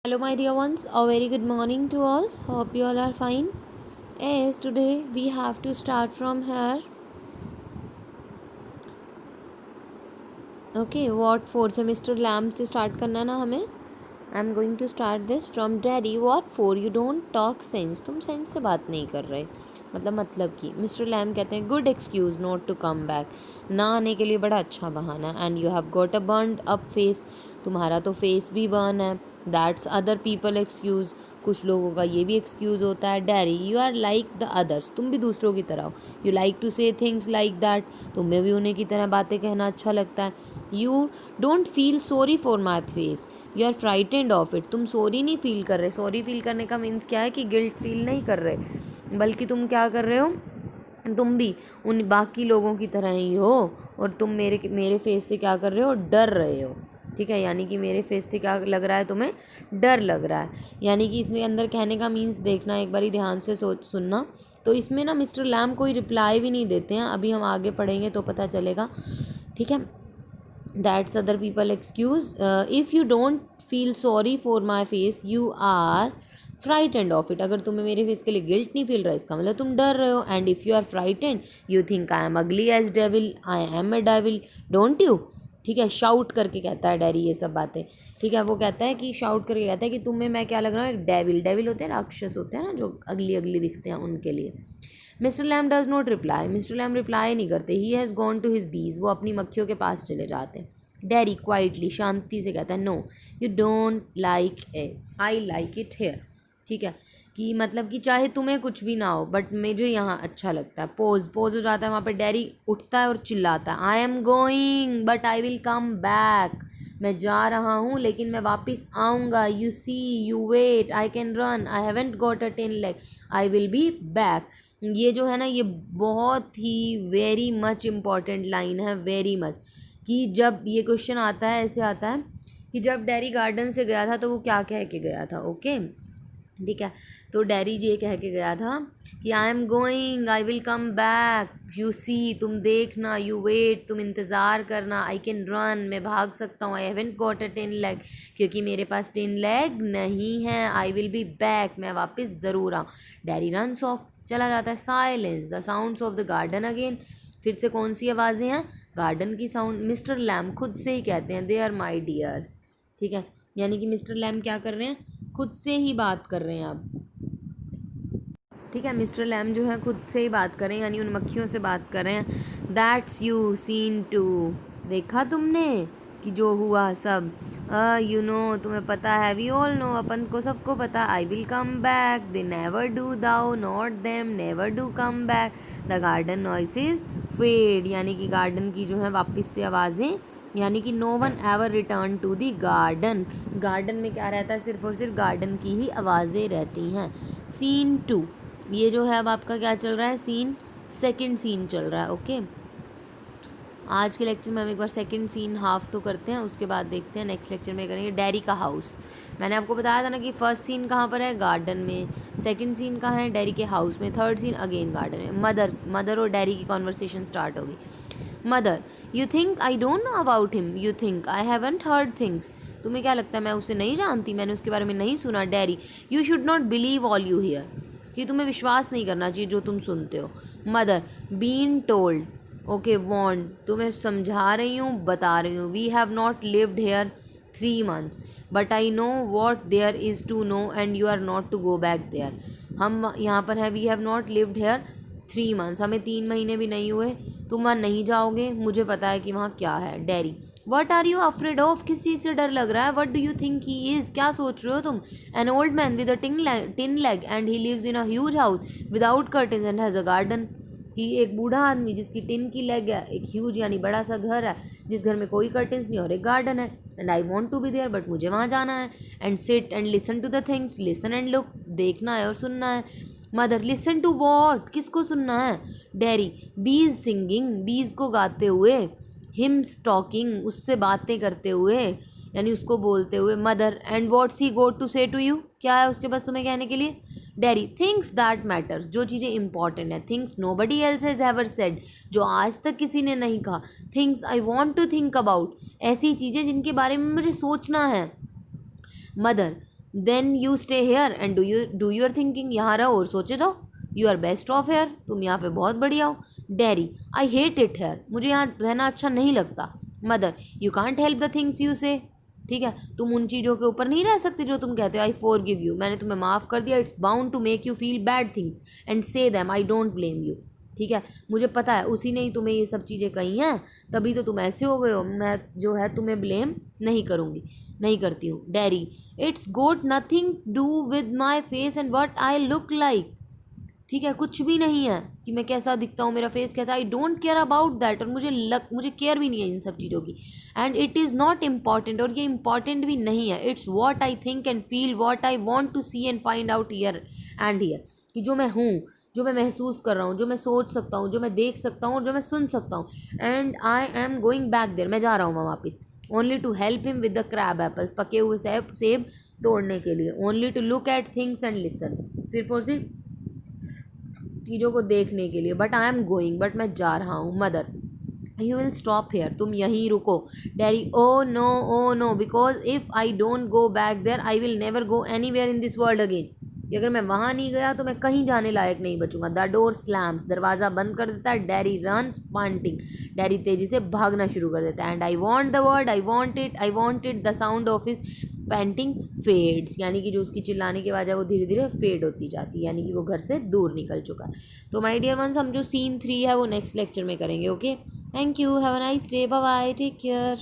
Hello, my dear ones. A very good morning to all. Hope you all are fine. Yes, today we have to start from here. Okay, what for semester lamb से start करना ना हमें. I'm going to start this from Daddy. What for? You don't talk sense. तुम sense से बात नहीं कर रहे. मतलब कि मिस्टर लैम कहते हैं good excuse not to come back. ना आने के लिए बड़ा अच्छा बहाना. And you have got a burn up face. तुम्हारा तो फेस भी बर्न है. That's other people excuse. कुछ लोगों का ये भी एक्सक्यूज़ होता है. Daddy you are like the others. तुम भी दूसरों की तरह हो. You like to say things like that. तुम्हें भी उन्हीं की तरह बातें कहना अच्छा लगता है. You don't feel sorry for my face. You are frightened of it. तुम सॉरी नहीं फील कर रहे. सॉरी फील करने का मीन्स क्या है कि गिल्ट फील नहीं कर रहे, बल्कि तुम क्या कर रहे हो, तुम भी उन बाकी लोगों की तरह ही हो और तुम मेरे फेस से क्या कर रहे हो, डर रहे हो. ठीक है, यानी कि मेरे फेस से क्या लग रहा है, तुम्हें डर लग रहा है. यानी कि इसमें अंदर कहने का मीन्स देखना, एक बारी ध्यान से सोच सुनना. तो इसमें ना मिस्टर लैम कोई रिप्लाई भी नहीं देते हैं. अभी हम आगे पढ़ेंगे तो पता चलेगा. ठीक है. That's other people excuse. If you don't feel sorry for my face you are frightened of it. अगर तुम्हें मेरे फेस के लिए गिल्ट नहीं फील रहा, इसका मतलब तुम डर रहे हो. And if you are frightened you think I am ugly as devil. I am a devil don't you. ठीक है, शाउट करके कहता है डैडी ये सब बातें. ठीक है, वो कहता है कि शाउट करके कहता है कि तुम्हें मैं क्या लग रहा हूँ, एक डेविल. डेविल होते हैं राक्षस होते हैं ना, जो अगली अगली दिखते हैं, उनके लिए. Mister Lamb does not reply. Mister Lamb reply नहीं करते. He has gone to his bees. वो अपनी मक्खियों के पास चले जाते हैं. डैडी क्वाइटली शांति से कहता है no you don't like it, I like it here. ठीक है, कि मतलब कि चाहे तुम्हें कुछ भी ना हो बट मुझे यहाँ अच्छा लगता है. पोज हो जाता है वहाँ पे. डैडी उठता है और चिल्लाता है I am going but I will come back. मैं जा रहा हूँ लेकिन मैं वापस आऊँगा. You see you wait I can run. I haven't got a 10 leg. I will be back. ये जो है ना, ये बहुत ही वेरी मच इम्पॉर्टेंट लाइन है. Very much. कि जब ये क्वेश्चन आता है, ऐसे आता है कि जब डैरी गार्डन से गया था तो वो क्या कह के गया था. ओके, ठीक है. तो डैरी ये कह के गया था कि I am going I will come back. You see तुम देखना. यू वेट तुम इंतज़ार करना. आई कैन रन मैं भाग सकता हूँ. आई हैवेंट गॉट अ 10 लेग क्योंकि मेरे पास 10 लेग नहीं है. आई विल बी बैक मैं वापस ज़रूर आऊँ. Dairy runs off. चला जाता है. Silence the sounds of the garden again. फिर से कौन सी आवाज़ें हैं, गार्डन की साउंड. मिस्टर लैम खुद से ही कहते हैं दे आर माई डियर्स. ठीक है, यानी कि मिस्टर लैम क्या कर रहे हैं, खुद से ही बात कर रहे हैं अब. ठीक है, मिस्टर लैम जो है खुद से ही बात कर रहे हैं, यानी उन मक्खियों से बात कर रहे हैं. That's you seen too. देखा तुमने कि जो हुआ सब. यू नो तुम्हें पता है. वी ऑल नो अपन को सबको पता. I will come back. They never do. Thou not them never do come back. The garden noises fade. यानी कि गार्डन की जो है वापस से आवाज़ें, यानी कि no one ever return to the garden. Garden में क्या रहता है, सिर्फ और सिर्फ गार्डन की ही आवाज़ें रहती हैं. Seen too. ये जो है अब आपका क्या चल रहा है, सीन सेकंड सीन चल रहा है. ओके, आज के लेक्चर में हम एक बार सेकंड सीन हाफ तो करते हैं, उसके बाद देखते हैं नेक्स्ट लेक्चर में करेंगे डैरी का हाउस. मैंने आपको बताया था ना कि फर्स्ट सीन कहाँ पर है, गार्डन में. सेकंड सीन कहाँ है, डैरी के हाउस में. थर्ड सीन अगेन गार्डन में. मदर और डैरी की कॉन्वर्सेशन स्टार्ट होगी. Mother you think I don't know about him. You think I haven't heard things. तुम्हें क्या लगता है मैं उसे नहीं जानती, मैंने उसके बारे में नहीं सुना. Dairy you should not believe all you here. कि तुम्हें विश्वास नहीं करना चाहिए जो तुम सुनते हो. Mother been told. Okay, want. तुम्हें समझा रही हूँ, बता रही हूँ. We have not lived here 3 months but I know what there is to know and you are not to go back there. हम यहाँ पर है. We have not lived here 3 months. हमें 3 महीने भी नहीं हुए. तुम वहाँ नहीं जाओगे, मुझे पता है कि वहाँ क्या है. Derry what are you afraid of. किस चीज़ से डर लग रहा है. What do you think he is. क्या सोच रहे हो तुम. An old man with a tin leg and he lives in a huge house without curtains and has a garden. कि एक बूढ़ा आदमी जिसकी टिन की लेग है, एक ह्यूज यानी बड़ा सा घर है जिस घर में कोई कर्टेंस नहीं और एक गार्डन है. And I want to be there but मुझे वहाँ जाना है. And sit and listen to the things. Listen and look. देखना है और सुनना है. Mother listen to what. किसको सुनना है. डैरी बीज सिंगिंग. बीज को गाते हुए. Him talking. उससे बातें करते हुए, यानी उसको बोलते हुए. Mother and what's he got to say to you. क्या है उसके पास तुम्हें कहने के लिए. Derry things that matters. जो चीज़ें इंपॉर्टेंट है. Things nobody else has ever said. जो आज तक किसी ने नहीं कहा. Things I want to think about. ऐसी चीज़ें जिनके बारे में मुझे सोचना है. Mother then you stay here and do your thinking, यहाँ रहो और सोचे जाओ, you are best of here, तुम यहाँ पे बहुत बढ़िया हो। Derry, I hate it here, मुझे यहाँ रहना अच्छा नहीं लगता। Mother, you can't help the things you say, ठीक है, तुम उन चीज़ों के ऊपर नहीं रह सकते जो तुम कहते हो। आई फॉरगिव यू, मैंने तुम्हें माफ़ कर दिया। It's bound to make you feel bad things and say them, I don't blame you, ठीक है, मुझे पता है उसी ने ही तुम्हें ये सब चीज़ें कही हैं, तभी तो तुम ऐसे हो गए हो, मैं जो है तुम्हें ब्लेम नहीं करूँगी, नहीं करती हूँ। Derry, it's got nothing do with my face and what I look like, ठीक है, कुछ भी नहीं है कि मैं कैसा दिखता हूँ, मेरा फेस कैसा, I don't care about that, और मुझे केयर भी नहीं है इन सब चीज़ों की। And it is not important, और ये इम्पॉर्टेंट भी नहीं है। It's what I think and feel, what I want to see and find out here and here, कि जो मैं हूँ, जो मैं महसूस कर रहा हूँ, जो मैं सोच सकता हूँ, जो मैं देख सकता हूँ और जो मैं सुन सकता हूँ। And I am going back there, मैं जा रहा हूँ वहाँ वापस, only to help him with the crab apples, पके हुए सेब तोड़ने के लिए, only to look at things and listen, सिर्फ और सिर्फ चीज़ों को देखने के लिए। But I am going, but मैं जा रहा हूँ। Mother, you will stop here, तुम यहीं रुको। Derry, oh no, because if I don't go back there I will never go anywhere in this world again, कि अगर मैं वहाँ नहीं गया तो मैं कहीं जाने लायक नहीं बचूंगा। द डोर स्लैम्स, दरवाज़ा बंद कर देता है। डैडी रन्स पांटिंग, डैडी तेज़ी से भागना शुरू कर देता है। And I want the word, I want it, the sound of his painting fades, यानी कि जो उसकी चिल्लाने की आवाज़ है वो धीरे धीरे फेड होती जाती है, यानी कि वो घर से दूर निकल चुका है। तो माय डियर वंस, हम जो सीन 3 है वो नेक्स्ट लेक्चर में करेंगे। Okay, thank you, have a nice day, bye bye, take care.